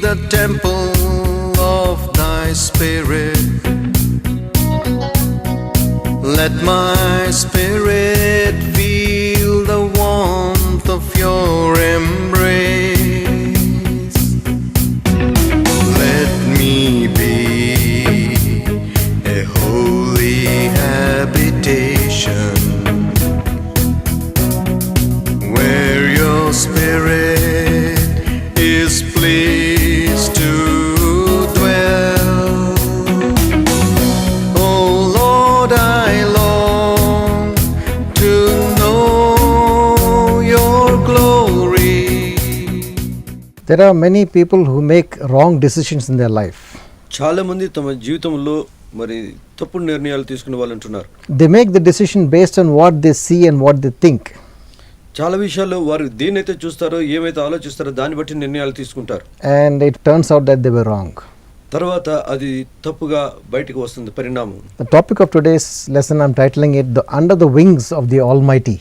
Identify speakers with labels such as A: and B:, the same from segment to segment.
A: the temple of thy spirit. Let my spirit feel the warmth of your embrace. Let me be a holy habitation where your spirit is pleased to dwell. Oh Lord, I long to know your glory.
B: There are many people who make wrong decisions in their life.
C: చాలా మంది తమ జీవితంలో మరి తప్పుడు నిర్ణయాలు తీసుకునే వాళ్ళు ఉంటున్నారు.
B: They make the decision based on what they see and what they think.
C: చాలా విషయాల్లో వారు దేన్నైతే చూస్తారో ఏమైతే ఆలోచిస్తారో దాన్ని బట్టి నిర్ణయాలు తీసుకుంటారు.
B: And it turns out that they were wrong.
C: తర్వాత అది తప్పుగా బయటకు వస్తుంది పరిణామం.
B: The topic of today's lesson, I'm titling it Under the Wings of the Almighty.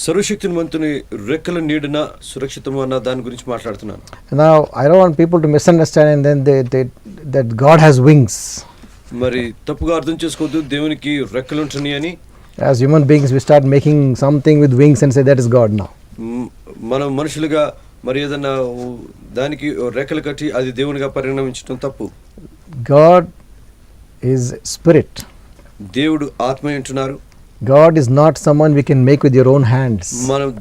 C: సర్వశక్తిమంతుని రెక్కల నీడన సురక్షితము అన్న దాని గురించి మాట్లాడుతున్నాను.
B: Now, I don't want people to misunderstand and then that God has wings.
C: మరి తప్పుగా అర్థం చేసుకోవద్దు దేవునికి రెక్కలు ఉంటున్నాయి అని.
B: As human beings, we start making something with wings and say that is God now.
C: మనం మనుషులుగా మరి ఏదన్నా దానికి రెక్కలు కట్టి అది దేవునిగా పరిణమించడం తప్పు.
B: God is spirit.
C: దేవుడు ఆత్మ ఉంటున్నారు.
B: God is not someone we can make with your own hands.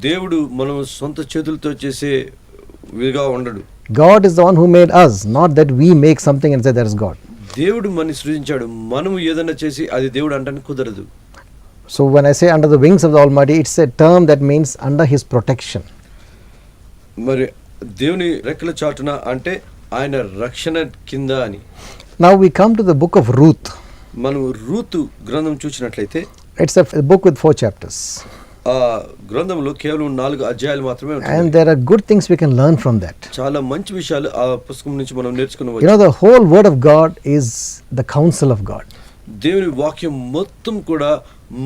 C: దేవుడు మనం సొంత చేతులతో చేసే విగా ఉండడు.
B: God is the one who made us, not that we make something and say that is God.
C: దేవుడు మనని సృజించాడు. మనం ఏదన్నా చేసి అది దేవుడు అంటానికి కుదరదు.
B: So when I say under the wings of the Almighty, it's a term that means under His protection.
C: మరి దేవుని రెక్కల చాటున అంటే ఆయన రక్షణ కింద అని.
B: Now we come to the book of Ruth.
C: మనం రూతు గ్రంథం చూసినట్లయితే
B: It's a book with 4 chapters.
C: ఆ గ్రంథంలో కేవలం 4 అధ్యాయాలు మాత్రమే ఉంటాయి.
B: And there are good things we can learn from that.
C: చాలా మంచి విషయాలు ఆ పుస్తకం నుంచి మనం నేర్చుకోవచ్చు.
B: You know, the whole word of God is the counsel of God.
C: దేవుని వాక్యం మొత్తం కూడా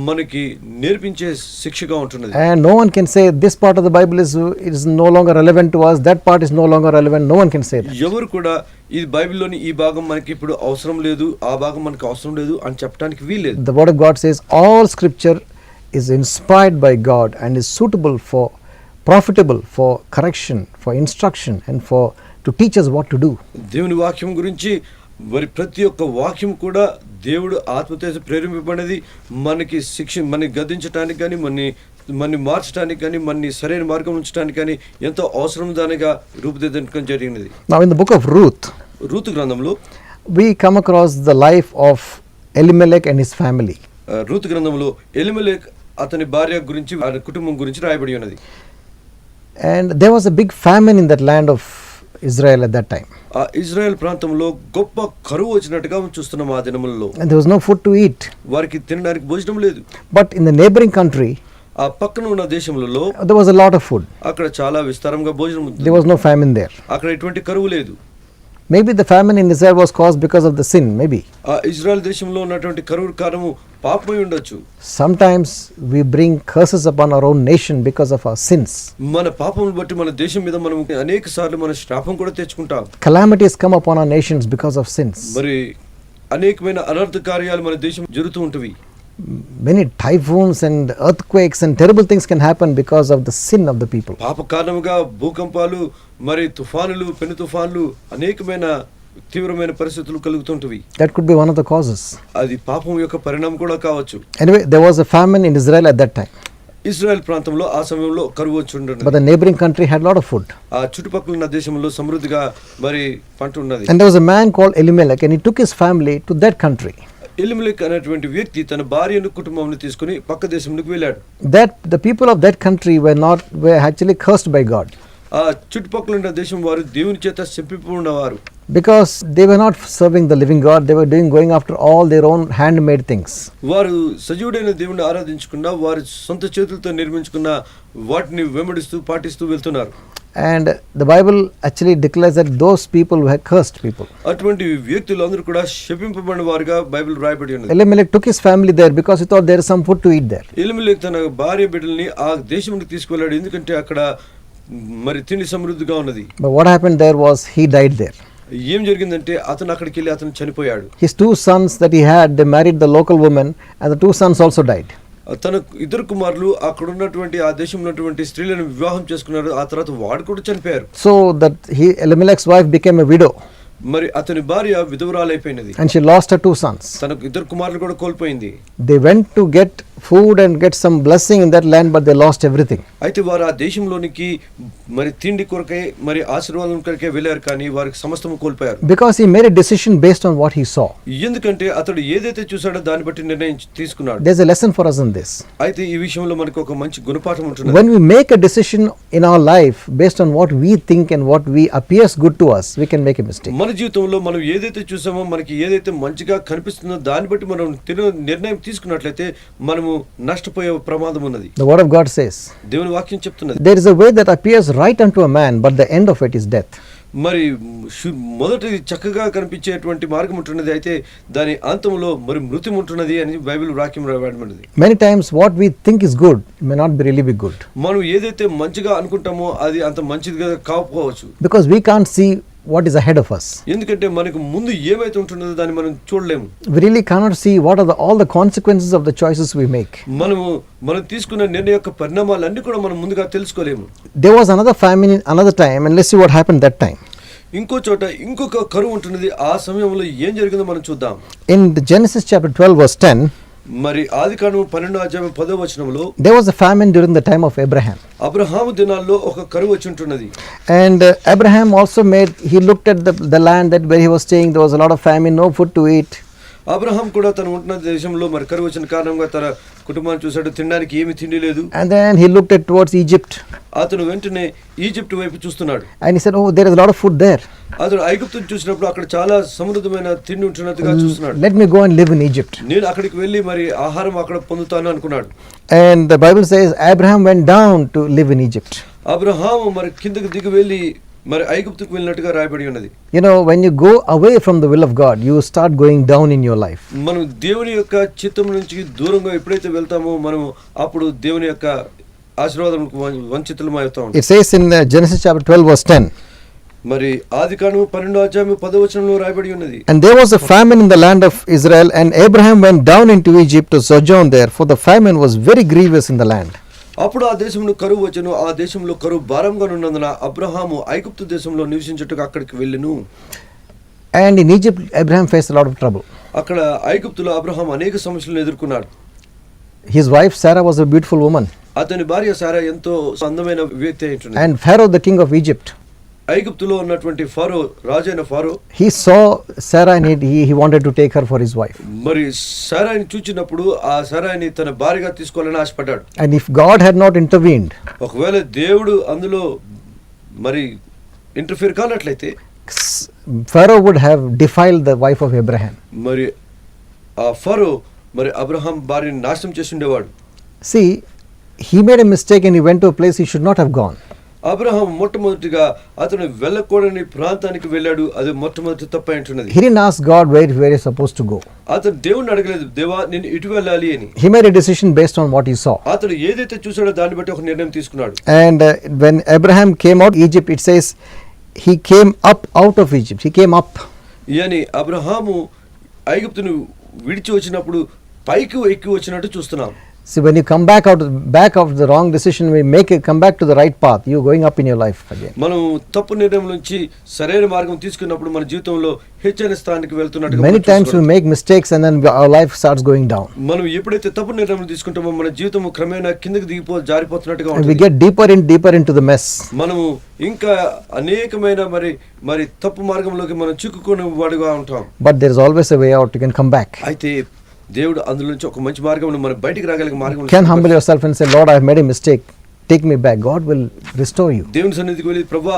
C: మనకి నేర్పించే శిక్షగా ఉంటున్నది.
B: And no one can say this part of the Bible is no longer relevant to us, that part is no longer relevant. No one can say that.
C: ఎవరు కూడా ఈ బైబిల్లోని ఈ భాగం మనకి ఇప్పుడు అవసరం లేదు, ఆ భాగం మనకి అవసరం లేదు అని చెప్పడానికి వీల్లేదు.
B: The word of God says all scripture is inspired by God and is suitable for profitable for correction, for instruction and to teach us what to do.
C: దేవుని వాక్యం గురించి మరి ప్రతి ఒక్క వాక్యం కూడా దేవుడు ఆత్మచేత ప్రేరేపింపబడినది. మనకి మనని గద్దించడానికి కానీ మనని మార్చడానికి కానీ మనని సరైన మార్గం ఉంచడానికి కానీ ఎంతో అవసరం దానిగా రూపుదిద్దడం జరిగినది.
B: Now in the book of Ruth,
C: Ruth గ్రంథంలో
B: we come across the life of Elimelech and his family.
C: Ruth గ్రంథంలో ఎలిమెలెక్ అతని భార్య గురించి ఆయన కుటుంబం గురించి రాయబడి ఉన్నది.
B: And there was a big famine in that land of Israel at that time.
C: ఆ ఇజ్రాయెల్ ప్రాంతంలో గొప్ప కరువు వచ్చినట్టుగా చూస్తున్నాం ఆ దినములలో.
B: And there was no food to eat.
C: వారికి తినడానికి భోజనం లేదు.
B: But in the neighboring country,
C: ఆ పక్కన ఉన్న దేశములలో
B: there was a lot of food.
C: అక్కడ చాలా విస్తారంగా భోజనం ఉంది.
B: There was no famine there.
C: అక్కడ ఎటువంటి కరువు లేదు.
B: Maybe the famine in Israel was caused because of the sin, maybe.
C: ఆ ఇజ్రాయెల్ దేశంలో ఉన్నటువంటి కరువు కారణము పాపమై ఉండొచ్చు.
B: Sometimes we bring curses upon our own nation because of our sins.
C: మన పాపమును బట్టి మన దేశం మీద మనం అనేక సార్లు మన శాపం కూడా తెచ్చుకుంటాం.
B: Calamities come upon our nations because of sins.
C: మరి అనేకమైన అనర్థ కార్యాలు మన దేశం జరుగుతూ ఉంటవి.
B: Many typhoons and earthquakes and terrible things can happen because of the sin of the people.
C: పాప కారణముగా భూకంపాలు మరి తుఫానులు పెను తుఫానులు అనేకమైన తీవ్రమైన పరిస్థితులు కలుగుతుంటవి.
B: That could be one of the causes.
C: అది పాపం యొక్క పరిణామం కూడా కావచ్చు.
B: Anyway, there was a famine in Israel at that time.
C: Israel ప్రాంతంలో ఆ సమయంలో కరువు వచ్చి ఉండేది.
B: But the neighboring country had a lot of food.
C: ఆ చుట్టుపక్కల ఉన్న దేశంలో సమృద్ధిగా మరి పంట ఉన్నది.
B: And there was a man called Elimelech and he took his family to that country.
C: Elimelech అనేటువంటి వ్యక్తి తన భార్యను కుటుంబాన్ని తీసుకుని పక్క దేశంలోకి వెళ్ళాడు.
B: That the people of that country were actually cursed by God.
C: ఆ చుట్టుపక్కల ఉన్న దేశం వారు దేవుని చేత శపింపబడినవారు.
B: Because they were not serving the living God, they were going after all their own handmade things.
C: వారు సజీవుడైన దేవుని ఆరాధించకుండా వారి సొంత చేతులతో నిర్మించుకున్న వాటిని వెంబడిస్తూ పాటిస్తూ వెళ్తున్నారు.
B: And the Bible actually declares that those people were cursed people.
C: అటువంటి వ్యక్తులందరూ కూడా శపింపబడిన వారుగా బైబిల్ రాయబడి ఉన్నది.
B: Elimelech took his family there because he thought there is some food to eat there.
C: Elimelech తన భార్య బిడ్డల్ని ఆ దేశంలోకి తీసుకెళ్ళాడు. ఎందుకంటే అక్కడ మరి తిండి సమృద్ధిగా ఉన్నది.
B: But what happened there was he died there.
C: ఏం జరిగిందంటే అతను అక్కడికి వెళ్ళి అతను చనిపోయాడు.
B: His 2 sons that he had, they married the local woman, and the 2 sons also died.
C: తన ఇద్దరు కుమారులు అక్కడ ఉన్నటువంటి ఆ దేశంలో ఉన్నటువంటి స్త్రీలను వివాహం చేసుకున్నారు. ఆ తర్వాత వాడు కూడా చనిపోయారు.
B: So that Elimelech's wife became a widow,
C: మరి అతని భార్య విధవరాలైపోయినది.
B: and she lost her 2 sons.
C: తనకు ఇద్దరు కుమారులు కూడా కోల్పోయింది.
B: They went to get food and get some blessing in that land, but they lost everything.
C: అయితే వారు ఆ దేశంలోనికి మరి తిండి కొరకై మరి ఆశీర్వాదం కొరకై వెళ్ళారు, కానీ వారికి సమస్తము కోల్పోయారు.
B: Because he made a decision based on what he saw.
C: ఎందుకంటే అతడు ఏదైతే చూసాడో దాన్ని బట్టి నిర్ణయం తీసుకున్నాడు.
B: There's a lesson for us in this.
C: అయితే ఈ విషయంలో మనకు ఒక మంచి గుణపాఠం ఉంటుంది.
B: When we make a decision in our life based on what we think and what we appears good to us, we can make a mistake.
C: మన జీవితంలో మనం ఏదైతే చూసామో, మనకి ఏదైతే మంచిగా కనిపిస్తుందో దాన్ని బట్టి మనం నిర్ణయం తీసుకున్నట్లయితే మనము నష్టపోయే ప్రమాదం ఉన్నది.
B: The word of God says,
C: దేవుని వాక్యం చెప్తున్నది,
B: there is a way that appears right unto a man, but the end of it is death.
C: మరి మొదటి చక్కగా కనిపించేటువంటి మార్గం ఉంటున్నది, అయితే దాని అంతంలో మరి మృతి ఉంటున్నది అని బైబిల్ వాక్యం రాయబడినది.
B: Many times what we think is good may not be really be good.
C: మనం ఏదైతే మంచిగా అనుకుంటామో అది అంత మంచిదిగా కాకపోవచ్చు.
B: Because we can't see what is ahead of us.
C: ఎందుకంటే మనకు ముందు ఏమైతే ఉంటున్నదో దాన్ని మనం చూడలేము.
B: We really cannot see what are all the consequences of the choices we make.
C: మనం తీసుకున్న నిర్ణయం యొక్క పరిణామాలన్నీ కూడా మనం ముందుగా తెలుసుకోలేము.
B: There was another famine in another time, and let's see what happened that time.
C: ఇంకో చోట ఇంకొక కరువు ఉంటున్నది. ఆ సమయంలో ఏం జరిగిందో మనం చూద్దాం.
B: In the Genesis chapter 12 verse 10,
C: మరి ఆదికాండం 12:10
B: there was a famine during the time of Abraham.
C: Abraham దినాల్లో ఒక కరువు వచ్చి ఉంటున్నది.
B: And Abraham also he looked at the land that where he was staying, there was a lot of famine, no food to eat.
C: Abraham కూడా తను ఉంటున్న దేశంలో మరి కరువు వచ్చిన కారణంగా తన కుటుంబాన్ని చూశాడు, తినడానికి ఏమీ తిండి లేదు.
B: And then he looked at towards Egypt.
C: అతను వెంటనే ఈజిప్ట్ వైపు చూస్తున్నాడు.
B: And he said, oh, there is a lot of food there.
C: అతను ఐగుప్తును చూసినప్పుడు అక్కడ చాలా సమృద్ధమైన తిండి ఉంటున్నట్టుగా చూస్తున్నాడు.
B: Let me go and live in Egypt.
C: నేను అక్కడికి వెళ్ళి మరి ఆహారం అక్కడ పొందుతాను అనుకున్నాడు.
B: And the Bible says Abraham went down to live in Egypt.
C: Abraham మరి కిందకి దిగి వెళ్ళి మరి ఐగుప్తుకు వెళ్ళినట్టుగా రాయబడి ఉన్నది.
B: You know, when you go away from the will of God, you start going down in your life.
C: మనం దేవుని యొక్క చిత్తం నుంచి దూరంగా ఎప్పుడైతే వెళ్తామో మనం అప్పుడు దేవుని యొక్క ఆశీర్వాదాలకు వంచితులమవుతాం.
B: It says in Genesis chapter 12 verse 10.
C: మరి ఆదికాండం 12:10 రాయబడి ఉన్నది.
B: And there was a famine in the land of Israel, and Abraham went down into Egypt to sojourn there, for the famine was very grievous in the land.
C: అప్పుడు ఆ దేశంలో కరువు వచ్చెను. ఆ దేశంలో కరువు భారంగా ఉన్నందున అబ్రహాము ఐగుప్తు దేశంలో నివసించుటకు అక్కడికి వెళ్ళెను.
B: And in Egypt Abraham faced a lot of trouble.
C: అక్కడ ఐగుప్తులో అబ్రహాం అనేక సమస్యలను ఎదుర్కొన్నాడు.
B: His wife Sarah was a beautiful woman.
C: అతని భార్య సారా ఎంతో అందమైన వ్యక్తి అయి ఉంటున్నది.
B: And Pharaoh, the king of Egypt,
C: ఐగుప్తులో ఉన్నటువంటి ఫరో, రాజైన ఫరో,
B: he saw Sarah and he wanted to take her for his wife.
C: మరి సారాని చూచినప్పుడు ఆ సారాని తన భార్యగా తీసుకోవాలని ఆశపడ్డాడు.
B: And if God had not intervened,
C: ఒకవేళ దేవుడు అందులో మరి ఇంటర్ఫియర్ కానట్లయితే
B: Pharaoh would have defiled the wife of Abraham.
C: మరి ఆ ఫరో మరి అబ్రహాం భార్యని నాశనం చేసి ఉండేవాడు.
B: See, he made a mistake and he went to a place he should not have gone.
C: Abraham మొట్టమొదటిగా అతను వెళ్ళకూడని ప్రాంతానికి వెళ్ళాడు. అది మొట్టమొదటి తప్పు అంటున్నది.
B: He didn't ask God where he was supposed to go.
C: అతను దేవుణ్ణి అడగలేదు, దేవా నేను ఇటు వెళ్ళాలి అని.
B: He made a decision based on what he saw.
C: అతను ఏదైతే చూసాడో దాన్ని బట్టి ఒక నిర్ణయం తీసుకున్నాడు.
B: And when Abraham came out of Egypt, it says he came up out of Egypt. He came up.
C: yani Abraham ఐగుప్తును విడిచి వచ్చినప్పుడు పైకి ఎక్కి వచ్చినట్టు చూస్తున్నాం.
B: See, when you come back of the wrong decision, we come back to the right path. You're going up in your life again.
C: మనం తప్పు నిర్ణయం నుంచి సరైన మార్గం తీసుకున్నప్పుడు మన జీవితంలో హెచ్చైన స్థానానికి వెళ్తున్నట్టుగా
B: Many times we make mistakes and then our life starts going down.
C: మనం ఎప్పుడైతే తప్పు నిర్ణయం తీసుకుంటామో మన జీవితం క్రమేణా కిందకి జారిపోతున్నట్టుగా
B: And we
C: ఉంటుంది.
B: get deeper into the mess.
C: మనము ఇంకా అనేకమైన మరి తప్పు మార్గంలోకి మనం చిక్కుకునే వాడుగా ఉంటాం.
B: But there is always a way out. You can come back.
C: అయితే దేవుడు అందులో నుంచి ఒక మంచి మార్గం మనం బయటికి రాగలిగే మార్గం.
B: You can humble yourself and say, Lord, I have made a mistake. Take me back. God will restore you.
C: దేవుని సన్నిధికి వెళ్ళి ప్రభువా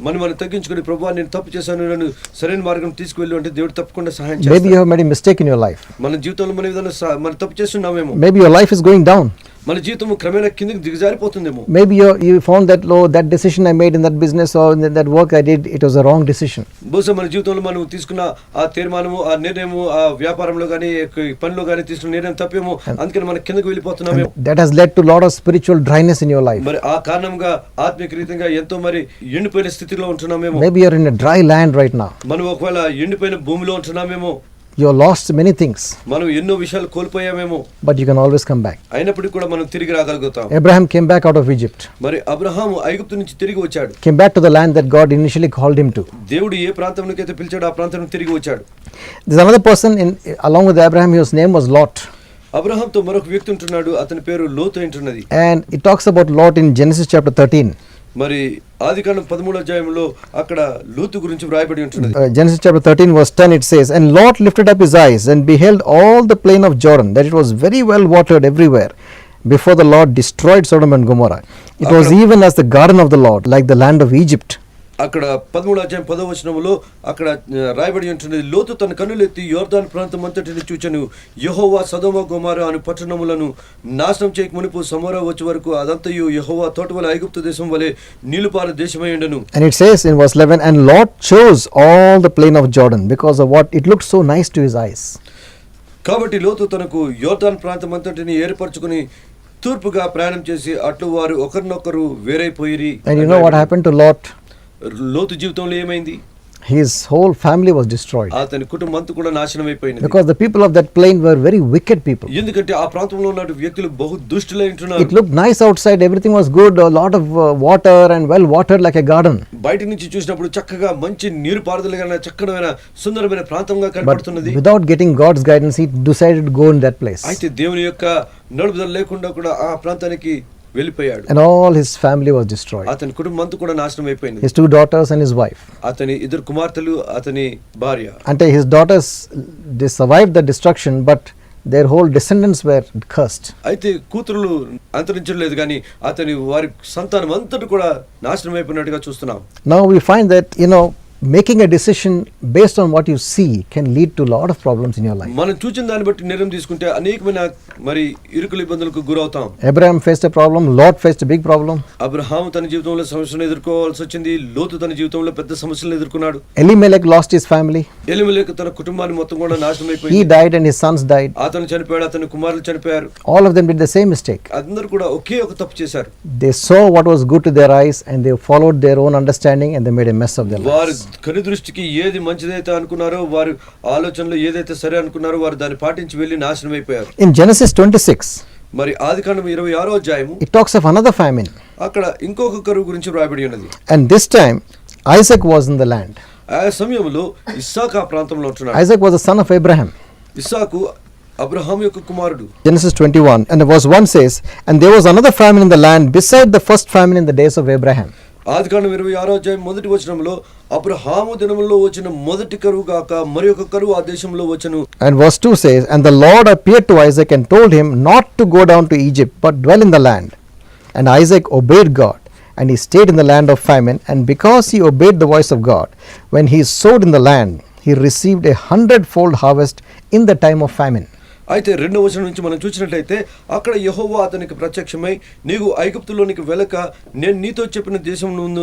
C: మనం తగ్గించుకొని ప్రభువా నేను తప్పు చేశాను, నన్ను సరైన మార్గం తీసుకువెళ్ళు అంటే దేవుడు తప్పకుండా సహాయం చేస్తాడు.
B: Maybe you have made a mistake in your life.
C: మన జీవితంలో మన విధంగా మనం తప్పు చేస్తున్నామేమో.
B: Maybe your life is going down.
C: మన జీవితం క్రమేణా కిందకి దిగజారిపోతుందేమో.
B: Maybe you found that, oh, that decision I made in that business or in that work I did, it was a wrong decision.
C: బహుశా మన జీవితంలో మనం తీసుకున్న ఆ తీర్మానము, ఆ నిర్ణయము, ఆ వ్యాపారంలో కానీ పనిలో కానీ తీసుకున్న నిర్ణయం తప్పేమో, అందుకని మనం కిందకి వెళ్ళిపోతున్నామేమో.
B: That has led to a lot of spiritual dryness in your life.
C: మరి ఆ కారణంగా ఆత్మీయ రీతిగా ఎంతో మరి ఎండిపోయిన స్థితిలో ఉంటున్నామేమో.
B: Maybe you are in a dry land right now.
C: మనం ఒకవేళ ఎండిపోయిన భూమిలో ఉంటున్నామేమో.
B: You have lost many things.
C: మనం ఎన్నో విషయాలు కోల్పోయామేమో.
B: But you can always come back.
C: అయినప్పటికీ కూడా మనం తిరిగి రాగలుగుతాం.
B: Abraham came back out of Egypt.
C: మరి అబ్రహాము ఐగుప్తు నుంచి తిరిగి వచ్చాడు.
B: Came back to the land that God initially called him to.
C: దేవుడు ఏ ప్రాంతంలోకి అయితే పిలిచాడో ఆ ప్రాంతానికి తిరిగి వచ్చాడు.
B: There's another person along with Abraham, whose name was Lot.
C: అబ్రహాంతో మరొక వ్యక్తి ఉంటున్నాడు, అతని పేరు లోతు ఉంటున్నది.
B: And it talks about Lot in Genesis chapter 13.
C: మరి ఆదికాండం 13వ అధ్యాయంలో అక్కడ లోతు గురించి వ్రాయబడి ఉంటున్నది.
B: Genesis chapter 13 verse 10, it says, "And Lot lifted up his eyes and beheld all the plain of Jordan, that it was very well watered everywhere, before the Lord destroyed Sodom and Gomorrah. It was even as the garden of the Lord, like the land of Egypt."
C: అక్కడ 13వ అధ్యాయం 10వ వచనంలో అక్కడ రాయబడి ఉంటున్నది, లోతు తన కన్నులెత్తి యోర్దాను ప్రాంతం అంతటిని చూచెను, యెహోవా సొదొమ గొమొర్రా అను పట్టణములను నాశనం చేయక మునుపు సమోరా వచ్చే వరకు అదంతయు యెహోవా తోటవల ఐగుప్తు దేశం వలె నీలుపార దేశమై ఉండెను.
B: And it says in verse 11, "And Lot chose all the plain of Jordan because of what it looked so nice to his eyes."
C: కాబట్టి లోతు తనకు యోర్దాను ప్రాంతం అంతటిని ఏర్పరచుకుని తూర్పుగా ప్రయాణం చేసి అట్లు వారు ఒకరినొకరు వేరైపోయిరి.
B: And you know what happened to Lot?
C: లోతు జీవితంలో ఏమైంది?
B: His whole family was destroyed.
C: అతని కుటుంబం అంతా కూడా నాశనం అయిపోయింది.
B: Because the people of that plain were very wicked people.
C: ఎందుకంటే ఆ ప్రాంతంలో ఉన్న వ్యక్తులు బహు దుష్టులై ఉంటున్నారు.
B: It looked nice outside, everything was good, a lot of water and well watered like a garden.
C: బయట నుంచి చూసినప్పుడు చక్కగా మంచి నీరు పారుదలగా చక్కనమైన సుందరమైన ప్రాంతంగా
B: But
C: కనబడుతున్నది.
B: without getting God's guidance, he decided to go in that place.
C: అయితే దేవుని యొక్క నడుపుదల లేకుండా కూడా ఆ ప్రాంతానికి వెళ్ళిపోయాడు.
B: And all his family was destroyed.
C: అతని కుటుంబం అంతా కూడా నాశనం అయిపోయింది.
B: His 2 daughters and his wife.
C: అతని 2 కుమార్తెలు, అతని భార్య.
B: And his daughters, they survived the destruction, but their whole descendants were cursed.
C: అయితే కూతురులు అంతరించలేదు కానీ అతని వారి సంతానం అంతటి కూడా నాశనం అయిపోయినట్టుగా చూస్తున్నాం.
B: Now we find that, making a decision based on what you see can lead to a lot of problems in your life.
C: మనం చూచిన దాన్ని బట్టి నిర్ణయం తీసుకుంటే అనేకమైన మరి ఇరుకుల ఇబ్బందులకు గురవుతాం.
B: Abraham faced a problem, Lot faced a big problem.
C: Abraham తన జీవితంలో సమస్యలను ఎదుర్కోవాల్సి వచ్చింది, లోతు తన జీవితంలో పెద్ద సమస్యలను ఎదుర్కొన్నాడు.
B: Elimelech lost his family.
C: Elimelech తన కుటుంబాన్ని మొత్తం కూడా నాశనం
B: He
C: అయిపోయింది.
B: died and his sons died.
C: అతను చనిపోయాడు, అతని కుమారులు చనిపోయారు.
B: All of them did the same mistake.
C: అందరూ కూడా ఒకే ఒక తప్పు చేశారు.
B: They saw what was good to their eyes and they followed their own understanding and they made a mess of their
C: వారు
B: lives.
C: కను దృష్టికి ఏది మంచిదైతే అనుకున్నారో, వారు ఆలోచనలో ఏదైతే సరే అనుకున్నారో వారు దాన్ని పాటించి వెళ్ళి నాశనం అయిపోయారు.
B: In Genesis 26,
C: మరి ఆదికాండం 26వ అధ్యాయము
B: it talks of another famine.
C: అక్కడ ఇంకొక కరువు గురించి వ్రాయబడి ఉన్నది.
B: And this time, Isaac was in the land.
C: ఆ సమయంలో ఇస్సాకు ఆ ప్రాంతంలో ఉంటున్నాడు.
B: Isaac was the son of Abraham.
C: ఇస్సాకు అబ్రహాము యొక్క కుమారుడు.
B: Genesis 21 and verse 1 says, "And there was another famine in the land beside the first famine in the days of Abraham."
C: ఆదికాండం 26వ అధ్యాయం మొదటి వచనంలో అబ్రహాము దినములో వచ్చిన మొదటి కరువు గాక మరి ఒక కరువు ఆ దేశంలో వచ్చెను.
B: And verse 2 says, "And the Lord appeared to Isaac and told him not to go down to Egypt, but dwell in the land. And Isaac obeyed God, and he stayed in the land of famine. And because he obeyed the voice of God, when he sowed in the land, he received 100-fold harvest in the time of famine."
C: అయితే 2వ వచనం నుంచి మనం చూసినట్లయితే అక్కడ యెహోవా అతనికి ప్రత్యక్షమై, నీవు ఐగుప్తులోనికి వెళ్ళక నేను నీతో చెప్పిన దేశం నుండి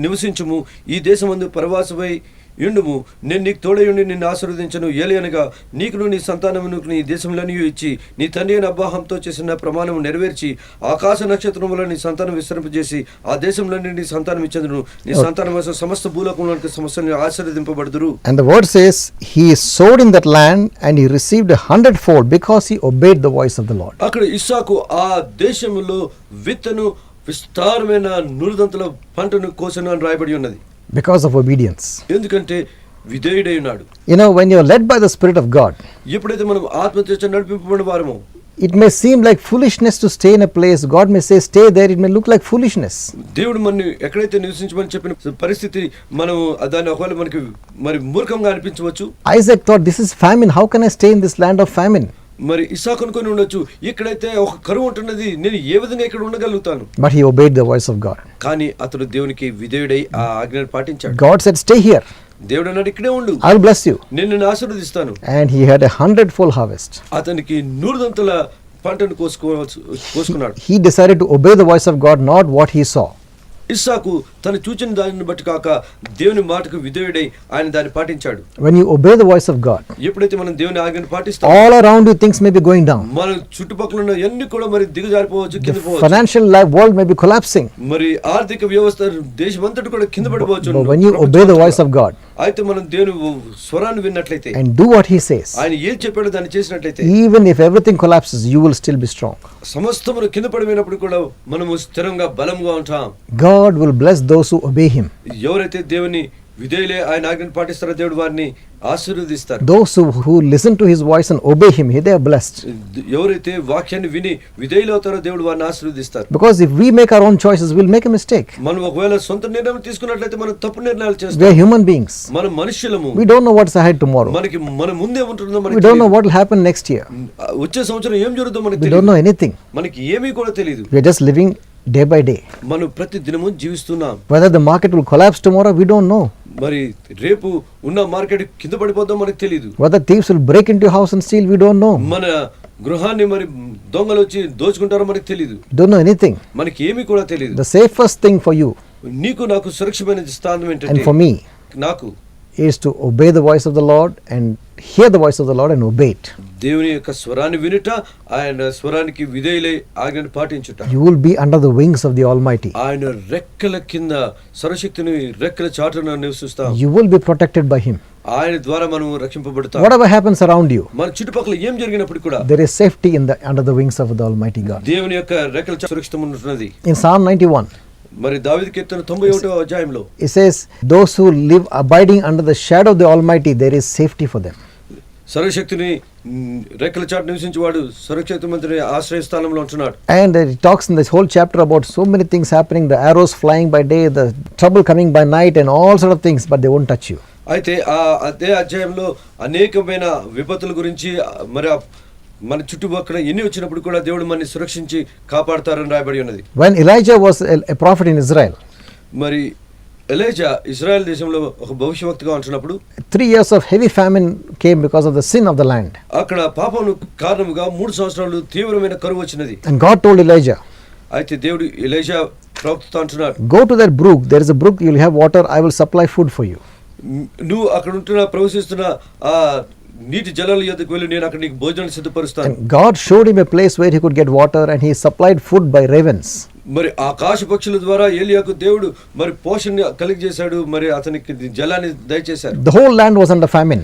C: నివసించుము, ఈ దేశమందు పరవాసమై యుండుము, నేను నీకు తోడయుండి నిన్ను ఆశీర్వదించను, ఏలయనగా నీకును నీ సంతానమునకు నీ దేశంలోని ఇచ్చి నీ తండ్రి అయిన అబ్రహాముతో చేసిన ప్రమాణము నెరవేర్చి ఆకాశ నక్షత్రములో నీ సంతానం విస్తరింపజేసి ఆ దేశంలోని నీ సంతానం ఇచ్చెదను, నీ సంతానం సమస్త భూలోకములోని సమస్యను ఆశీర్వదింపబడుదురు.
B: And the word says he sowed in that land and he received 100-fold because he obeyed the voice of the Lord.
C: అక్కడ ఇస్సాకు ఆ దేశంలో విత్తను విస్తారమైన నూరుదంతల పంటను కోసను అని రాయబడి ఉన్నది.
B: Because of obedience.
C: ఎందుకంటే విధేయుడై ఉన్నాడు.
B: When you are led by the Spirit of God,
C: ఎప్పుడైతే మనం ఆత్మచేత నడిపింపబడిన వారమో,
B: it may seem like foolishness to stay in a place. God may say stay there. It may look like foolishness.
C: దేవుడు మనని ఎక్కడైతే నివసించమని చెప్పిన పరిస్థితి మనం దాన్ని ఒకవేళ మనకి మరి మూర్ఖంగా అనిపించవచ్చు.
B: Isaac thought, this is famine. How can I stay in this land of famine?
C: మరి ఇస్సాకు అనుకొని ఉండొచ్చు, ఇక్కడైతే ఒక కరువు ఉంటున్నది, నేను ఏ విధంగా ఇక్కడ ఉండగలుగుతాను.
B: But he obeyed the voice of God.
C: కానీ అతడు దేవునికి విధేయుడై ఆ ఆజ్ఞను పాటించాడు.
B: God said, stay here.
C: దేవుడు అన్నాడు, ఇక్కడే ఉండు,
B: I will bless you.
C: నేను నిన్ను ఆశీర్వదిస్తాను.
B: And he had 100-fold harvest.
C: అతనికి 100 దంతల పంటను కోసుకున్నాడు.
B: He decided to obey the voice of God, not what he saw.
C: ఇస్సాకు తను చూచిన దానిని బట్టి కాక దేవుని మాటకు విధేయుడై ఆయన దాన్ని పాటించాడు.
B: When you obey the voice of God,
C: ఎప్పుడైతే మనం దేవుని ఆజ్ఞను పాటిస్తామో
B: all around you things may be going down.
C: మన చుట్టుపక్కల ఉన్న అన్ని కూడా మరి దిగజారిపోవచ్చు, కింద పోవచ్చు.
B: Financial life world may be collapsing.
C: మరి ఆర్థిక వ్యవస్థ దేశమంతటి కూడా కింద పడిపోవచ్చు.
B: But when you obey the voice of God
C: అయితే మనం దేవుని స్వరాన్ని విన్నట్లయితే
B: and do what he says,
C: ఆయన ఏం చెప్పాడో దాన్ని చేసినట్లయితే,
B: even if everything collapses, you will still be strong.
C: సమస్తమును కింద పడిపోయినప్పుడు కూడా మనము స్థిరంగా బలంగా ఉంటాం.
B: God will bless those who obey him.
C: ఎవరైతే దేవుని విధేయులే ఆయన ఆజ్ఞను పాటిస్తారో దేవుడు వారిని ఆశీర్వదిస్తారు.
B: Those who listen to his voice and obey him, they are blessed.
C: ఎవరైతే వాక్యాన్ని విని విధేయులు అవుతారో దేవుడు వారిని ఆశీర్వదిస్తారు.
B: Because if we make our own choices, we'll make a mistake.
C: మనం ఒకవేళ సొంత నిర్ణయం తీసుకున్నట్లయితే మనం తప్పు నిర్ణయాలు
B: We
C: చేస్తాం.
B: are human beings.
C: మనం మనుషులము.
B: We don't know what's ahead tomorrow.
C: మనకి మన ముందే ఉంటుందో
B: We
C: మనకి
B: don't know
C: తెలియదు.
B: what will happen next year.
C: వచ్చే సంవత్సరం ఏం జరుగుతుందో మనకి
B: We don't
C: తెలియదు.
B: know anything.
C: మనకి ఏమీ కూడా తెలియదు.
B: We are just living day by day.
C: మనం ప్రతి దినము జీవిస్తున్నాం.
B: Whether the market will collapse tomorrow, we don't know.
C: మరి రేపు ఉన్న మార్కెట్ కింద పడిపోద్దాం మనకు తెలియదు.
B: Whether thieves will break into your house and steal, we don't know.
C: మన గృహాన్ని మరి దొంగలు వచ్చి దోచుకుంటారో మనకు తెలియదు.
B: Don't know anything.
C: మనకి ఏమీ కూడా తెలియదు.
B: The safest thing for you
C: నీకు నాకు సురక్షితమైన స్థానం
B: and
C: ఏంటంటే
B: for me
C: నాకు
B: is to obey the voice of the Lord and hear the voice of the Lord and obey it.
C: దేవుని యొక్క స్వరాన్ని వినుట, ఆయన స్వరానికి విధేయులై ఆజ్ఞను పాటించుట.
B: You will be under the wings of the Almighty.
C: ఆయన రెక్కల కింద సర్వశక్తిని రెక్కల చాటున నివసిస్తాం.
B: You will be protected by him.
C: ఆయన ద్వారా మనం రక్షింపబడతాం.
B: Whatever happens around you,
C: మన చుట్టుపక్కల ఏం జరిగినప్పుడు కూడా
B: there is safety under the wings of the Almighty God.
C: దేవుని యొక్క రెక్కల చాటు సురక్షితం ఉన్నది.
B: In Psalm 91,
C: మరి దావీదు కీర్తన 91వ అధ్యాయంలో
B: it says, those who live abiding under the shadow of the Almighty, there is safety for them.
C: సర్వశక్తిని రెక్కల చాటు నివసించేవాడు సురక్షిత మంత్రి ఆశ్రయ స్థానంలో ఉంటున్నాడు.
B: And it talks in this whole chapter about so many things happening, the arrows flying by day, the trouble coming by night and all sort of things, but they won't touch you.
C: అయితే అదే అధ్యాయంలో అనేకమైన విపత్తుల గురించి మరి మన చుట్టుపక్కల ఎన్ని వచ్చినప్పుడు కూడా దేవుడు మనని సురక్షించి కాపాడతారని రాయబడి ఉన్నది.
B: When Elijah was a prophet in Israel,
C: మరి ఎలీజా ఇజ్రాయెల్ దేశంలో ఒక భవిష్యవక్తగా ఉంటున్నప్పుడు
B: 3 years of heavy famine came because of the sin of the land.
C: అక్కడ పాపము కారణముగా 3 సంవత్సరాలు తీవ్రమైన కరువు వచ్చినది.
B: And God told Elijah,
C: అయితే దేవుడు ఎలీజా ప్రవక్తతో అంటున్నాడు,
B: go to that brook, there is a brook, you will have water, I will supply food for you.
C: నువ్వు అక్కడ ఉంటున్న ప్రవేశిస్తున్న ఆ నీటి జలాల యొద్దకు వెళ్ళి నేను అక్కడ నీకు భోజనం సిద్ధపరుస్తాను.
B: And God showed him a place where he could get water, and he supplied food by ravens.
C: మరి ఆకాశ పక్షుల ద్వారా ఏలియాకు దేవుడు మరి పోషణ కలిగజేశాడు, మరి అతనికి జలాన్ని దయచేశారు.
B: The whole land was under famine.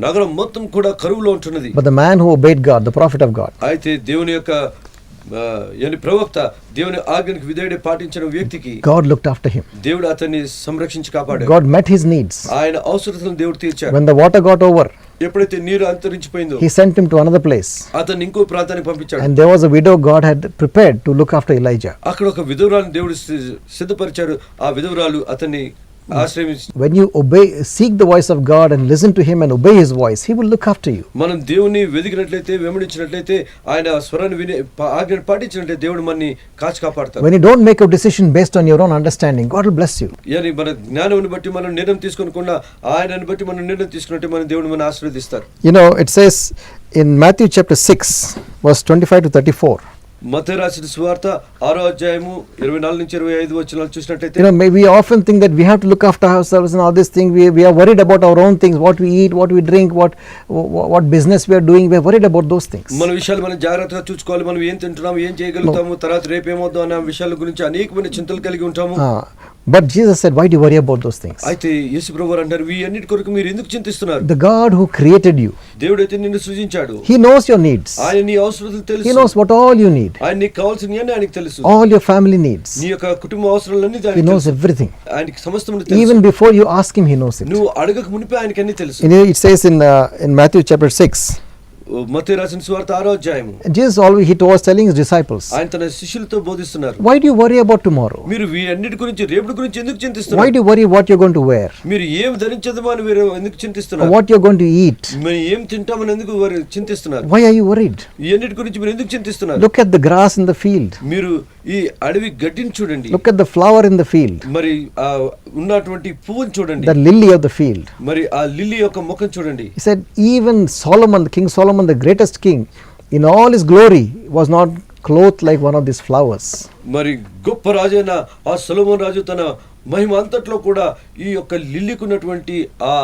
C: నగరం మొత్తం కూడా కరువులో ఉంటున్నది.
B: But the man who obeyed God, the prophet of God,
C: అయితే దేవుని యొక్క ప్రవక్త దేవుని ఆజ్ఞకు విధేయుడై పాటించిన వ్యక్తికి
B: God looked after him.
C: దేవుడు అతన్ని సంరక్షించి కాపాడాడు.
B: God met his needs.
C: ఆయన అవసరతలను దేవుడు తీర్చాడు.
B: When the water got over,
C: ఎప్పుడైతే నీరు అంతరించిపోయిందో
B: he sent him to another place.
C: అతన్ని ఇంకో ప్రాంతానికి పంపించాడు.
B: And there was a widow God had prepared to look after Elijah.
C: అక్కడ ఒక విధవరాలను దేవుడు సిద్ధపరిచాడు. ఆ విధవరాలు అతన్ని ఆశ్రయించి,
B: when you seek the voice of God and listen to him and obey his voice, he will look after you.
C: మనం దేవుని వెదికినట్లయితే వెంబడించినట్లయితే ఆయన స్వరాన్ని విని ఆజ్ఞను పాటించినట్లయితే దేవుడు మనని కాచి కాపాడతాడు.
B: When you don't make a decision based on your own understanding, God will bless you.
C: yani మన జ్ఞానాన్ని బట్టి మనం నిర్ణయం తీసుకోకుండా ఆయనని బట్టి మనం నిర్ణయం తీసుకున్నట్టే మన దేవుడు మనని ఆశీర్వదిస్తారు.
B: You know, it says in Matthew chapter 6 verse 25 to 34.
C: మత్తయి రాసిన సువార్త 6వ అధ్యాయము 24 నుంచి 25 వచనాలు చూసినట్లయితే,
B: You know, we often think that we have to look after ourselves and all this thing. We are worried about our own things, what we eat, what we drink, what business we are doing. We are worried about those things.
C: మన విషయాలు మనం జాగ్రత్తగా చూసుకోవాలి. మనం ఏం తింటున్నాము, ఏం చేయగలుగుతాము, తర్వాత రేపు ఏమవుతుందో అనే విషయాల గురించి అనేకమైన చింతలు కలిగి ఉంటాము.
B: But Jesus said, why do you worry about those things?
C: అయితే యేసు ప్రభువు అంటారు, ఈ అన్నిటి కొరకు మీరు ఎందుకు చింతిస్తున్నారు?
B: The God who created you,
C: దేవుడు అయితే నిన్ను సృజించాడు.
B: he knows your needs.
C: ఆయన నీ అవసరాలు తెలుసు.
B: He knows what all you need.
C: ఆయన నీకు కావాల్సినవన్నీ ఆయనకు తెలుసు.
B: All your family needs.
C: నీ యొక్క కుటుంబ అవసరాలన్నీ
B: He
C: ఆయనకు
B: knows
C: తెలుసు.
B: everything.
C: ఆయనకి సమస్తమును తెలుసు.
B: Even before you ask him, he knows it.
C: నువ్వు అడగక మునిపే ఆయనకి అన్ని తెలుసు.
B: You know, it says in Matthew chapter 6,
C: మత్తయి రాసిన సువార్త 6వ అధ్యాయము,
B: Jesus always he was telling his disciples,
C: ఆయన తన శిష్యులతో బోధిస్తున్నారు,
B: why do you worry about tomorrow?
C: మీరు ఈ అన్నిటి గురించి రేపటి గురించి ఎందుకు
B: Why
C: చింతిస్తున్నారు?
B: do you worry what you're going to wear,
C: మీరు ఏం ధరించదమో అని మీరు ఎందుకు
B: or
C: చింతిస్తున్నారు?
B: what you're going to eat?
C: మీరు ఏం తింటామని ఎందుకు చింతిస్తున్నారు?
B: Why are you worried?
C: ఈ అన్నిటి గురించి మీరు ఎందుకు చింతిస్తున్నారు?
B: Look at the grass in the field.
C: మీరు ఈ అడవి గడ్డిని చూడండి,
B: Look at the flower in the field,
C: మరి ఆ ఉన్నటువంటి పువ్వుని చూడండి,
B: the lily of the field.
C: మరి ఆ లిల్లీ యొక్క ముఖం చూడండి.
B: He said, even Solomon, King Solomon, the greatest king, in all his glory, was not clothed like one of these flowers.
C: మరి గొప్ప రాజైన ఆ సొలొమోను రాజు తన మహిమ అంతట్లో కూడా ఈ యొక్క లిల్లీకున్నటువంటి ఆ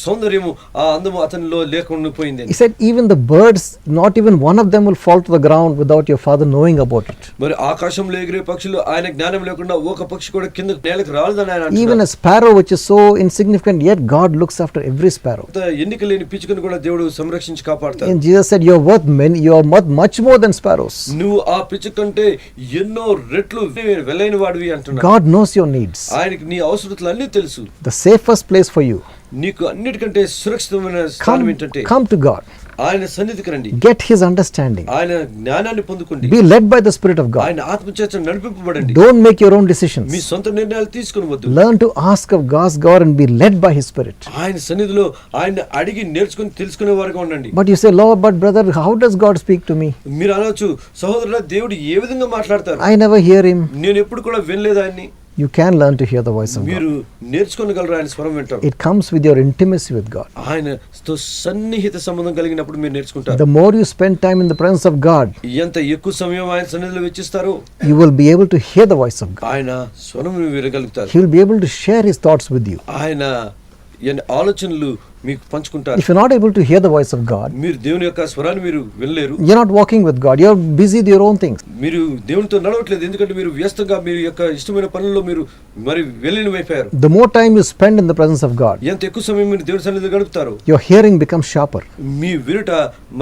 C: సౌందర్యము ఆ అందము అతనిలో లేకుండా పోయింది.
B: He said, even the birds, not even one of them will fall to the ground without your father knowing about it.
C: మరి ఆకాశంలో ఎగిరే పక్షులు ఆయన జ్ఞానం లేకుండా ఒక పక్షి కూడా కింద నేలకు రాలేదని ఆయన
B: Even
C: అంటున్నాడు.
B: a sparrow which is so insignificant, yet God looks after every sparrow.
C: అంత ఎన్నిక లేని పిచ్చుకను కూడా దేవుడు సంరక్షించి కాపాడతాడు.
B: And Jesus said, you are worth much more than sparrows.
C: నువ్వు ఆ పిచ్చుక కంటే ఎన్నో రెట్లు వెలైన వాడివి అంటున్నాడు.
B: God knows your needs.
C: ఆయనకి నీ అవసరతలు అన్నీ తెలుసు.
B: The safest place for you,
C: నీకు అన్నిటికంటే సురక్షితమైన స్థానం ఏంటంటే
B: come to God.
C: ఆయన సన్నిధికి రండి.
B: Get his understanding.
C: ఆయన జ్ఞానాన్ని పొందుకోండి.
B: Be led by the Spirit of God.
C: ఆయన ఆత్మచేత నడిపింపబడండి.
B: Don't make your own decisions.
C: మీ సొంత నిర్ణయాలు తీసుకొనవద్దు.
B: Learn to ask of God's God and be led by his Spirit.
C: ఆయన సన్నిధిలో ఆయన అడిగి నేర్చుకుని తెలుసుకునే వారుగా ఉండండి.
B: But you say, Lord, but brother, how does God speak to me?
C: మీరు అనొచ్చు, సహోదరుడా దేవుడు ఏ విధంగా మాట్లాడతారు?
B: I never hear him.
C: నేను ఎప్పుడు కూడా వినలేదు ఆయన్ని.
B: You can learn to hear the voice of God.
C: మీరు నేర్చుకోగలరు ఆయన స్వరం వింటారు.
B: It comes with your intimacy with God.
C: ఆయనతో సన్నిహిత సంబంధం కలిగినప్పుడు మీరు నేర్చుకుంటారు.
B: The more you spend time in the presence of God,
C: ఎంత ఎక్కువ సమయం ఆయన సన్నిధిలో వెచ్చిస్తారో
B: you will be able to hear the voice of God.
C: ఆయన స్వరం వినగలుగుతారు.
B: He will be able to share his thoughts with you.
C: ఆయన ఆలోచనలు మీకు పంచుకుంటారు.
B: If you're not able to hear the voice of God,
C: మీరు దేవుని యొక్క స్వరాన్ని మీరు వినలేరు.
B: you're not walking with God. You're busy with your own things.
C: మీరు దేవునితో నడవట్లేదు, ఎందుకంటే మీరు వ్యస్తంగా మీరు యొక్క ఇష్టమైన పనుల్లో మీరు మరి వెళ్ళినవైపోయారు.
B: The more time you spend in the presence of God,
C: ఎంత ఎక్కువ సమయం మీరు దేవుని సన్నిధిలో గడుపుతారు,
B: your hearing becomes sharper.
C: మీ వినుట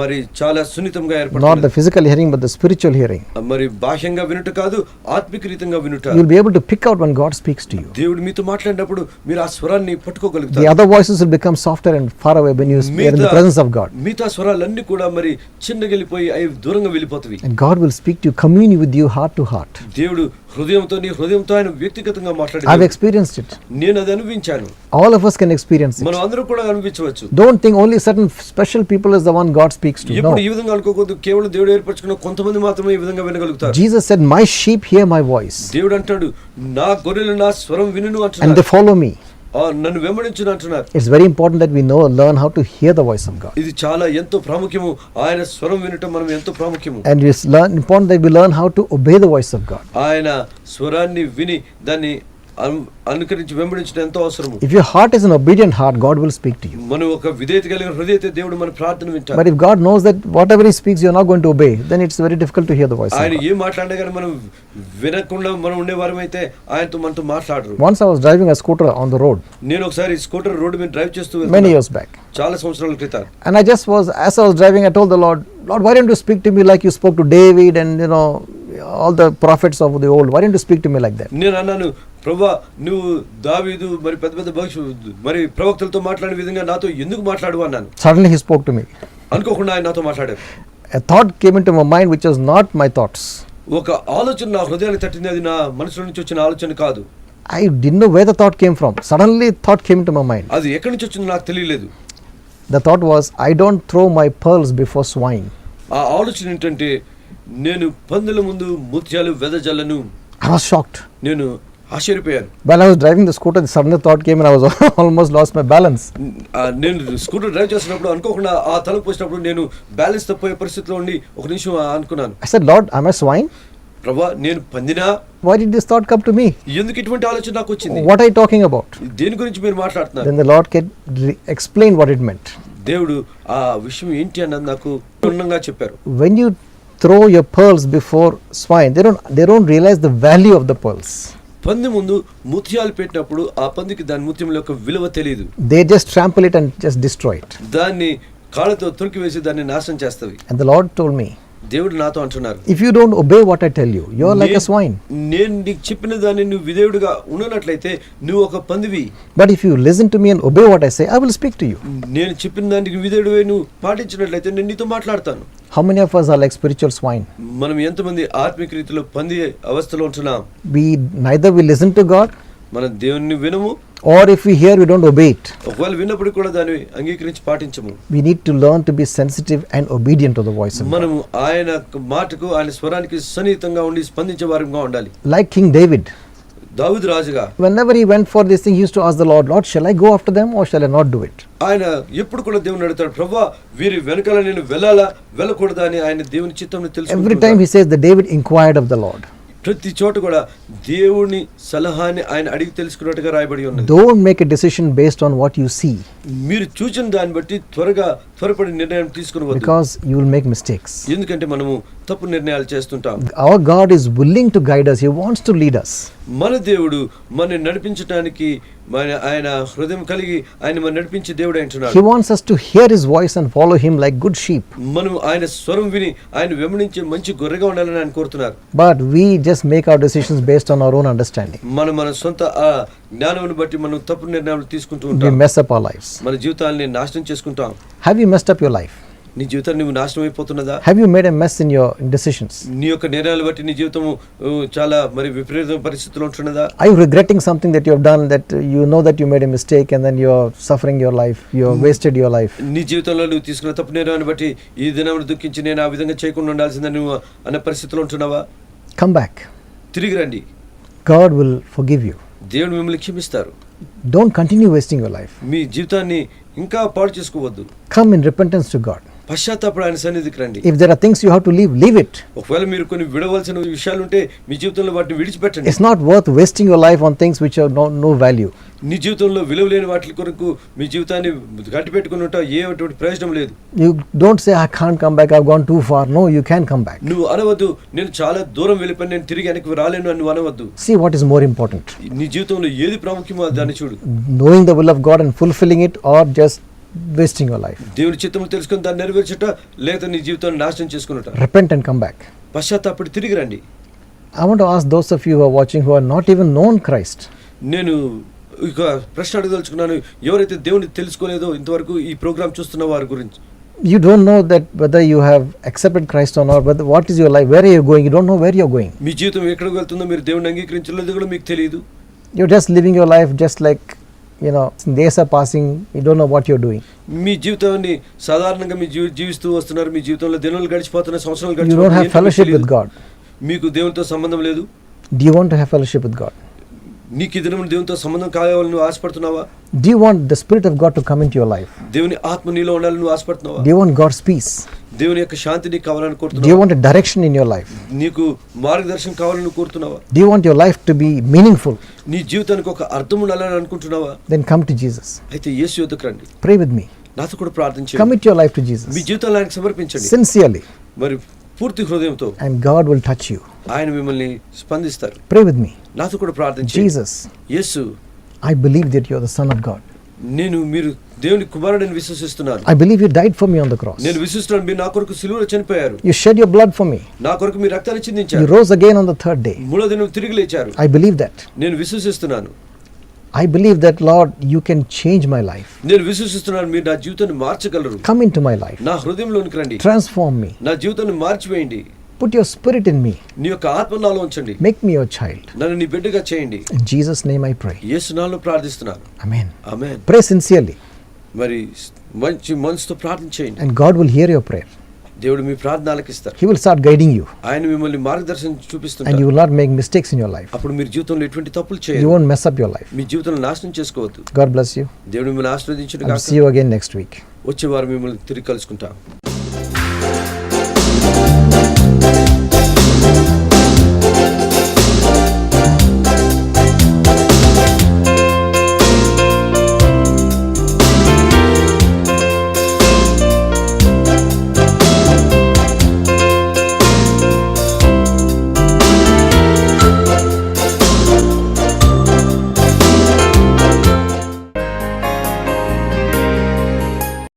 C: మరి చాలా సున్నితంగా
B: Not
C: ఏర్పడుతుంది.
B: the physical hearing, but the spiritual hearing.
C: మరి బాహ్యంగా వినుట కాదు, ఆత్మిక రీతంగా వినుట.
B: You'll be able to pick out when God speaks to you.
C: దేవుడు మీతో మాట్లాడినప్పుడు మీరు ఆ స్వరాన్ని
B: The
C: పట్టుకోగలుగుతారు.
B: other voices will become softer and far away when you are in the presence of God.
C: మిగతా స్వరాలన్నీ కూడా మరి చిన్నగెళ్ళిపోయి అవి దూరంగా వెళ్ళిపోతాయి.
B: And God will speak to you, commune with you heart to heart.
C: దేవుడు హృదయంతో నీ హృదయంతో ఆయన వ్యక్తిగతంగా
B: I've
C: మాట్లాడాడు.
B: experienced it.
C: నేను అది అనుభవించాను.
B: All of us can experience it.
C: మనం అందరూ కూడా అనుభవించవచ్చు.
B: Don't think only certain special people is the one God speaks to. No.
C: ఇప్పుడు ఈ విధంగా అనుకోకూడదు, కేవలం దేవుడు ఏర్పరచుకున్న కొంతమంది మాత్రమే ఈ విధంగా వినగలుగుతారు.
B: Jesus said, my sheep hear my voice
C: దేవుడు అంటాడు, నా గొర్రెలు నా స్వరం వినును
B: and
C: అంటున్నాడు.
B: they follow me.
C: నన్ను వెంబడించును అంటున్నారు.
B: It's very important that we learn how to hear the voice of God.
C: ఇది చాలా ఎంతో ప్రాముఖ్యము. ఆయన స్వరం వినటం మనం ఎంతో ప్రాముఖ్యము.
B: And it's important that we learn how to obey the voice of God.
C: ఆయన స్వరాన్ని విని దాన్ని అనుకరించి వెంబడించడం ఎంతో అవసరము.
B: If your heart is an obedient heart, God will speak to you.
C: మనం ఒక విధేయత కలిగిన హృదయతే దేవుడు మన ప్రార్థన వింటాడు.
B: But if God knows that whatever he speaks you're not going to obey, then it's very difficult to hear the voice of
C: ఆయన
B: God.
C: ఏం మాట్లాడినా కానీ మనం వినకుండా మనం ఉండేవారమైతే ఆయనతో మనతో మాట్లాడరు.
B: Once I was driving a scooter on the road
C: నేను ఒకసారి స్కూటర్ రోడ్డు మీద డ్రైవ్ చేస్తూ
B: many
C: వెళ్తున్నాను.
B: years back.
C: చాలా సంవత్సరాల క్రితం.
B: And as I was driving, I told the Lord, why don't you speak to me like you spoke to David and all the prophets of the old? Why don't you speak to me like that?
C: నేను అన్నాను, ప్రభువా నువ్వు దావీదు మరి పెద్ద పెద్ద మరి ప్రవక్తలతో మాట్లాడిన విధంగా నాతో ఎందుకు మాట్లాడు అన్నాను.
B: Suddenly he spoke to me.
C: అనుకోకుండా ఆయన నాతో మాట్లాడారు.
B: A thought came into my mind which was not my thoughts.
C: ఒక ఆలోచన నా హృదయానికి తట్టింది. అది నా మనసులో నుంచి వచ్చిన ఆలోచన కాదు.
B: I didn't know where the thought came from. Suddenly thought came into my mind.
C: అది ఎక్కడి నుంచి వచ్చిందో నాకు తెలియలేదు.
B: The thought was, I don't throw my pearls before swine.
C: ఆ ఆలోచన ఏంటంటే, నేను పందుల ముందు ముత్యాలు వెదజల్లను.
B: I was shocked.
C: నేను ఆశ్చర్యపోయాను.
B: While I was driving the scooter, the sudden thought came and I was almost lost my balance.
C: నేను స్కూటర్ డ్రైవ్ చేస్తున్నప్పుడు అనుకోకుండా ఆ తలుపు వచ్చినప్పుడు నేను బ్యాలెన్స్ తప్పిపోయే పరిస్థితిలో ఉండి ఒక నిమిషం అనుకున్నాను.
B: I said, Lord, am I swine?
C: ప్రభువా నేను పందినా?
B: Why did this thought come to me?
C: ఎందుకు ఇటువంటి ఆలోచన నాకు వచ్చింది?
B: What are you talking about?
C: దేని గురించి మీరు మాట్లాడుతున్నారు?
B: Then the Lord can explain what it meant.
C: దేవుడు ఆ విషయం ఏంటి అన్నది నాకు పూర్ణంగా చెప్పారు.
B: When you throw your pearls before swine, they don't realize the value of the pearls.
C: పంది ముందు ముత్యాలు పెట్టినప్పుడు ఆ పందికి దాని ముత్యం యొక్క విలువ తెలియదు.
B: They just trample it and just destroy it.
C: దాన్ని కాళ్ళతో తొరికివేసి దాన్ని నాశనం చేస్తవి.
B: And the Lord told me,
C: దేవుడు నాతో అంటున్నారు,
B: if you don't obey what I tell you, you are like a swine.
C: నేను నీకు చెప్పిన దాన్ని నువ్వు విధేయుడిగా ఉండనట్లయితే నువ్వు ఒక పందివి.
B: But if you listen to me and obey what I say, I will speak to you.
C: నేను చెప్పిన దానికి విధేయుడివై నువ్వు పాటించినట్లయితే నేను నీతో మాట్లాడతాను.
B: How many of us are like spiritual swine?
C: మనం ఎంతమంది ఆత్మిక రీతిలో పంది అవస్థలో ఉంటున్నాం?
B: Neither we listen to God,
C: మనం దేవుని వినము,
B: or if we hear, we don't obey it.
C: ఒకవేళ విన్నప్పుడు కూడా దాన్ని అంగీకరించి పాటించము.
B: We need to learn to be sensitive and obedient to the voice of God.
C: మనము ఆయన మాటకు ఆయన స్వరానికి సన్నిహితంగా ఉండి స్పందించే వారంగా ఉండాలి.
B: Like King David.
C: దావీదు రాజుగా
B: whenever he went for this thing, he used to ask the Lord, Lord, shall I go after them or shall I not do it?
C: ఆయన ఎప్పుడు కూడా దేవుని అడుగుతాడు, ప్రభువా వీరి వెనకాల నేను వెళ్ళాలా వెళ్ళకూడదా అని ఆయన దేవుని చిత్తం
B: Every time
C: తెలుసుకుంటాడు.
B: he says that David inquired of the Lord.
C: ప్రతి చోట కూడా దేవుని సలహాని ఆయన అడిగి తెలుసుకున్నట్టుగా రాయబడి ఉన్నది.
B: Don't make a decision based on what you see,
C: మీరు చూసిన దాన్ని బట్టి త్వరపడి నిర్ణయం తీసుకునవద్దు.
B: because you will make mistakes.
C: ఎందుకంటే మనము తప్పు నిర్ణయాలు చేస్తుంటాం.
B: Our God is willing to guide us. He wants to lead us.
C: మన దేవుడు మనని నడిపించడానికి ఆయన హృదయం కలిగి ఆయన మన నడిపించే దేవుడు
B: He
C: అంటున్నాడు.
B: wants us to hear his voice and follow him like good sheep.
C: మనం ఆయన స్వరం విని ఆయన వెంబడించే మంచి గొర్రెగా ఉండాలని ఆయన కోరుతున్నారు.
B: But we just make our decisions based on our own understanding.
C: మన సొంత జ్ఞానమును బట్టి మనం తప్పు నిర్ణయాలు తీసుకుంటూ
B: We
C: ఉంటాం.
B: mess up our lives.
C: మన జీవితాన్ని నాశనం చేసుకుంటాం.
B: Have you messed up your life?
C: నీ జీవితాన్ని నువ్వు నాశనం అయిపోతున్నదా?
B: Have you made a mess in your decisions?
C: నీ యొక్క నిర్ణయాలు బట్టి నీ జీవితము చాలా మరి విపరీత పరిస్థితుల్లో ఉంటున్నదా?
B: Are you regretting something that you have done, that you know that you made a mistake and then you are suffering your life, you have wasted your life?
C: నీ జీవితంలో నువ్వు తీసుకున్న తప్పు నిర్ణయాన్ని బట్టి ఈ దినం దుఃఖించి నేను ఆ విధంగా చేయకుండా ఉండాల్సిందని నువ్వు అనే పరిస్థితిలో ఉంటున్నావా?
B: Come back.
C: తిరిగి రండి.
B: God will forgive you.
C: దేవుడు మిమ్మల్ని క్షమిస్తారు.
B: Don't continue wasting your life.
C: మీ జీవితాన్ని ఇంకా పాడు చేసుకోవద్దు.
B: Come in repentance to God.
C: పశ్చాత్తాపడి ఆయన సన్నిధికి రండి.
B: If there are things you have to leave, leave it.
C: ఒకవేళ మీరు కొన్ని విడవలసిన విషయాలు ఉంటే మీ జీవితంలో వాటిని విడిచిపెట్టండి.
B: It's not worth wasting your life on things which have no value.
C: నీ జీవితంలో విలువ లేని వాటి కొరకు మీ జీవితాన్ని కట్టిపెట్టుకుని ఉంటా ఏటువంటి ప్రయోజనం లేదు.
B: You don't say, I can't come back, I've gone too far. No, you can come back.
C: నువ్వు అనవద్దు, నేను చాలా దూరం వెళ్ళిపోయి నేను తిరిగి వెనక్కి రాలేను అని నువ్వు అనవద్దు.
B: See what is more important.
C: నీ జీవితంలో ఏది ప్రాముఖ్యమో దాన్ని చూడు.
B: Knowing the will of God and fulfilling it, or just wasting your life.
C: దేవుని చిత్తము తెలుసుకుని దాన్ని నెరవేర్చుట లేదా నీ జీవితాన్ని నాశనం చేసుకున్నట.
B: Repent and come back.
C: పశ్చాత్తాపడి తిరిగి రండి.
B: I want to ask those of you who are watching who are not even known Christ.
C: నేను ఇక ప్రశ్న అడగదలుచుకున్నాను, ఎవరైతే దేవుని తెలుసుకోలేదో ఇంతవరకు ఈ ప్రోగ్రామ్ చూస్తున్న వారి గురించి.
B: You don't know that whether you have accepted Christ or not, but what is your life, where are you going, you don't know where you're going.
C: మీ జీవితం ఎక్కడికి వెళ్తుందో మీరు దేవుని అంగీకరించలేదో కూడా మీకు తెలియదు.
B: You're just living your life just like, days are passing, you don't know what you're doing.
C: మీ జీవితాన్ని సాధారణంగా మీ జీవిస్తూ వస్తున్నారు. మీ జీవితంలో దినాలు గడిచిపోతున్న సంవత్సరాలు
B: You don't
C: గడిచిపోతున్నాయి.
B: have fellowship with God.
C: మీకు దేవునితో సంబంధం లేదు.
B: Do you want to have fellowship with God?
C: నీకు ఈ దినం దేవునితో సంబంధం కావాలని నువ్వు ఆశపడుతున్నావా?
B: Do you want the Spirit of God to come into your life?
C: దేవుని ఆత్మ నీలో ఉండాలని నువ్వు ఆశపడుతున్నావా?
B: Do you want God's peace?
C: దేవుని యొక్క శాంతి నీకు కావాలని
B: Do you
C: కోరుతున్నావా?
B: want a direction in your life?
C: నీకు మార్గదర్శనం కావాలని నువ్వు కోరుతున్నావా?
B: Do you want your life to be meaningful?
C: నీ జీవితానికి ఒక అర్థం ఉండాలని అనుకుంటున్నావా?
B: Then come to Jesus.
C: అయితే యేసు యొద్దకు రండి.
B: Pray with me.
C: నాతో కూడా ప్రార్థించండి.
B: Commit your life to Jesus.
C: మీ జీవితాన్ని ఆయనకు సమర్పించండి.
B: Sincerely.
C: మరి పూర్తి హృదయంతో.
B: And God will touch you.
C: ఆయన మిమ్మల్ని స్పందిస్తారు.
B: Pray with me.
C: నాతో కూడా ప్రార్థించండి.
B: Jesus,
C: Yesu,
B: I believe that you are the Son of God.
C: మీరు దేవుని కుమారుడని విశ్వసిస్తున్నాను.
B: I believe you died for me on the cross.
C: నేను విశ్వసిస్తున్నాను, మీరు నా కొరకు సిలువలో చనిపోయారు.
B: You shed your blood for me.
C: నా కొరకు మీ రక్తాన్ని
B: You
C: చిందించారు.
B: rose again on the third day.
C: మూడో దినం తిరిగి లేచారు.
B: I believe that.
C: నేను విశ్వసిస్తున్నాను.
B: I believe that, Lord, you can change my life.
C: నేను విశ్వసిస్తున్నాను, మీరు నా జీవితాన్ని మార్చగలరు.
B: Come into my life.
C: నా హృదయంలోనికి రండి.
B: Transform me.
C: నా జీవితాన్ని మార్చివేయండి.
B: Put your spirit in me.
C: నీ యొక్క ఆత్మ నాలో ఉంచండి.
B: Make me your child.
C: నన్ను నీ బిడ్డగా చేయండి.
B: In Jesus' name I pray.
C: యేసు నామములో ప్రార్థిస్తున్నాను.
B: Amen.
C: ఆమేన్.
B: Pray sincerely,
C: మరి మంచి మనసుతో ప్రార్థన చేయండి.
B: and God will hear your prayer.
C: దేవుడు మీ ప్రార్థన ఆలకిస్తారు.
B: He will start guiding you,
C: ఆయన మిమ్మల్ని మార్గదర్శనం
B: and
C: చూపిస్తుంటారు.
B: you will not make mistakes in your life.
C: అప్పుడు మీరు జీవితంలో ఎటువంటి తప్పులు
B: You
C: చేయరు.
B: won't mess up your life.
C: మీ జీవితంలో నాశనం చేసుకోవద్దు.
B: God bless you.
C: దేవుడు మిమ్మల్ని ఆశీర్వదించును
B: I'll
C: గాక.
B: see you again next week.
C: వచ్చే వారం మిమ్మల్ని తిరిగి కలుసుకుంటాం.